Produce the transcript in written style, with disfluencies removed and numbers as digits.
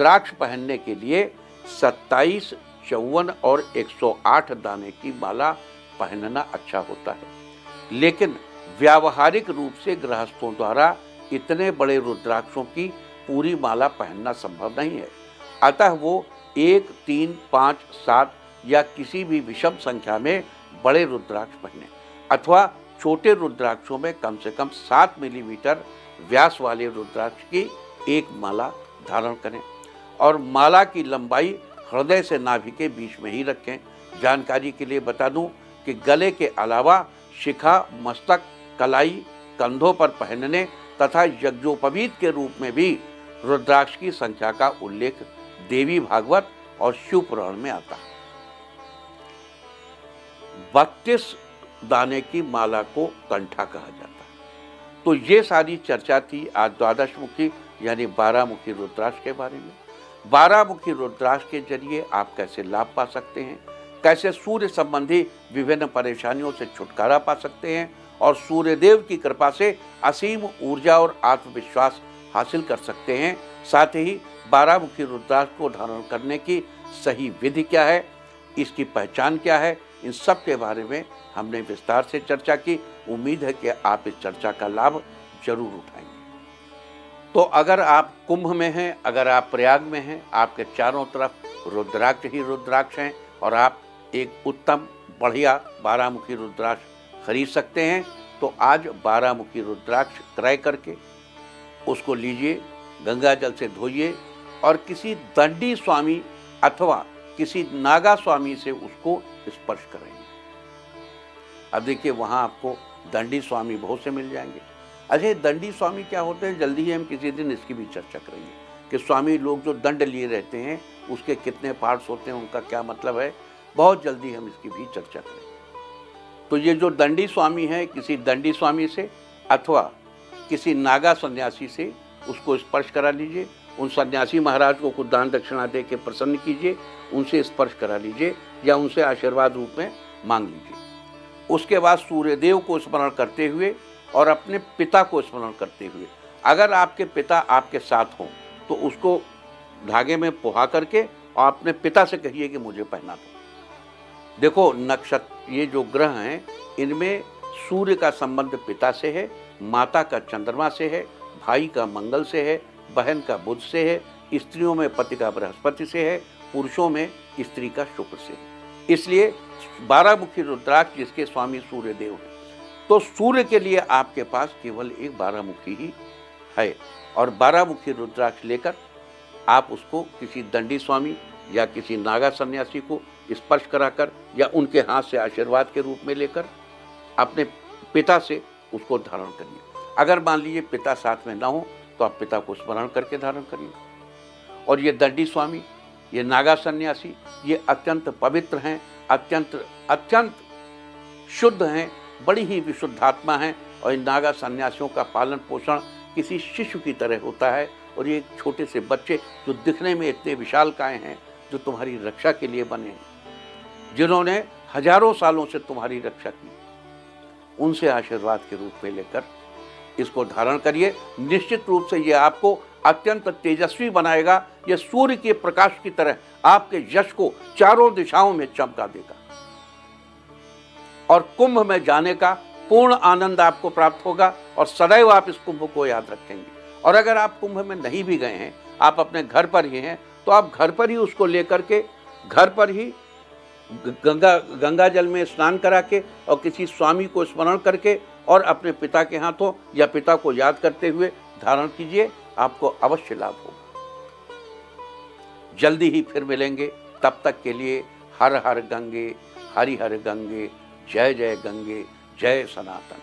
रुद्राक्ष पहनने के लिए 27, 54 और 108 दाने की माला पहनना अच्छा होता है। लेकिन व्यावहारिक रूप से गृहस्थों द्वारा इतने बड़े रुद्राक्षों की पूरी माला पहनना संभव नहीं है। अतः वो 1, 3, 5, 7 या किसी भी विषम संख्या में बड़े रुद्राक्ष पहने, अथवा छोटे रुद्राक्षों में कम से कम 7 मिलीमीटर व्यास वाले रुद्राक्ष की एक माला धारण करें और माला की लंबाई हृदय से नाभि के बीच में ही रखें। जानकारी के लिए बता दूं कि गले के अलावा शिखा, मस्तक, कलाई, कंधों पर पहनने तथा यज्ञोपवीत के रूप में भी रुद्राक्ष की संख्या का उल्लेख देवी भागवत और शिव पुराण में आता है। 32 दाने की माला को कंठा कहा जाता है। तो ये सारी चर्चा थी आज द्वादश मुखी यानी 12 मुखी रुद्राक्ष के बारे में। 12 मुखी रुद्राक्ष के जरिए आप कैसे लाभ पा सकते हैं, कैसे सूर्य संबंधी विभिन्न परेशानियों से छुटकारा पा सकते हैं और सूर्यदेव की कृपा से असीम ऊर्जा और आत्मविश्वास हासिल कर सकते हैं। साथ ही 12 मुखी रुद्राक्ष को धारण करने की सही विधि क्या है, इसकी पहचान क्या है, इन सब के बारे में हमने विस्तार से चर्चा की। उम्मीद है कि आप इस चर्चा का लाभ जरूर उठाएंगे। तो अगर आप कुंभ में हैं, अगर आप प्रयाग में हैं, आपके चारों तरफ रुद्राक्ष ही रुद्राक्ष हैं और आप एक उत्तम बढ़िया 12 मुखी रुद्राक्ष खरीद सकते हैं, तो आज 12 मुखी रुद्राक्ष क्रय करके उसको लीजिए, गंगा जल से धोइए और किसी दंडी स्वामी अथवा किसी नागा स्वामी से उसको स्पर्श करेंगे। अब देखिए वहाँ आपको दंडी स्वामी बहुत से मिल जाएंगे। अरे दंडी स्वामी क्या होते हैं, जल्दी ही हम किसी दिन इसकी भी चर्चा करेंगे कि स्वामी लोग जो दंड लिए रहते हैं उसके कितने पार्ट्स होते हैं, उनका क्या मतलब है, बहुत जल्दी हम इसकी भी चर्चा करेंगे। तो ये जो दंडी स्वामी है, किसी दंडी स्वामी से अथवा किसी नागा सन्यासी से उसको स्पर्श करा लीजिए। उन सन्यासी महाराज को कुछ दान दक्षिणा दे के प्रसन्न कीजिए, उनसे स्पर्श करा लीजिए या उनसे आशीर्वाद रूप में मांग लीजिए। उसके बाद सूर्यदेव को स्मरण करते हुए और अपने पिता को स्मरण करते हुए, अगर आपके पिता आपके साथ हों तो उसको धागे में पोहा करके और अपने पिता से कहिए कि मुझे पहना दो। देखो नक्षत्र, ये जो ग्रह हैं इनमें सूर्य का संबंध पिता से है, माता का चंद्रमा से है, भाई का मंगल से है, बहन का बुध से है, स्त्रियों में पति का बृहस्पति से है, पुरुषों में स्त्री का शुक्र से है। इसलिए 12 मुखी रुद्राक्ष जिसके स्वामी सूर्यदेव हैं, तो सूर्य के लिए आपके पास केवल एक 12 मुखी ही है और 12 मुखी रुद्राक्ष लेकर आप उसको किसी दंडी स्वामी या किसी नागा सन्यासी को स्पर्श कराकर या उनके हाथ से आशीर्वाद के रूप में लेकर अपने पिता से उसको धारण करिए। अगर मान लीजिए पिता साथ में ना हो तो आप पिता को स्मरण करके धारण करिए। और ये दंडी स्वामी, ये नागा सन्यासी, ये अत्यंत पवित्र हैं, अत्यंत शुद्ध हैं, बड़ी ही विशुद्धात्मा हैं और इन नागा सन्यासियों का पालन पोषण किसी शिशु की तरह होता है। और ये छोटे से बच्चे जो दिखने में इतने विशालकाय हैं, जो तुम्हारी रक्षा के लिए बने हैं, जिन्होंने हजारों सालों से तुम्हारी रक्षा की, उनसे आशीर्वाद के रूप में लेकर इसको धारण करिए। निश्चित रूप से ये आपको अत्यंत तेजस्वी बनाएगा। यह सूर्य के प्रकाश की तरह आपके यश को चारों दिशाओं में चमका देगा और कुंभ में जाने का पूर्ण आनंद आपको प्राप्त होगा और सदैव आप इस कुंभ को याद रखेंगे। और अगर आप कुंभ में नहीं भी गए हैं, आप अपने घर पर ही हैं, तो आप घर पर ही उसको लेकर के घर पर ही गंगा जल में स्नान करा के और किसी स्वामी को स्मरण करके और अपने पिता के हाथों या पिता को याद करते हुए धारण कीजिए, आपको अवश्य लाभ होगा। जल्दी ही फिर मिलेंगे, तब तक के लिए हर हर गंगे, हरि हर गंगे, जय जय गंगे, जय सनातन।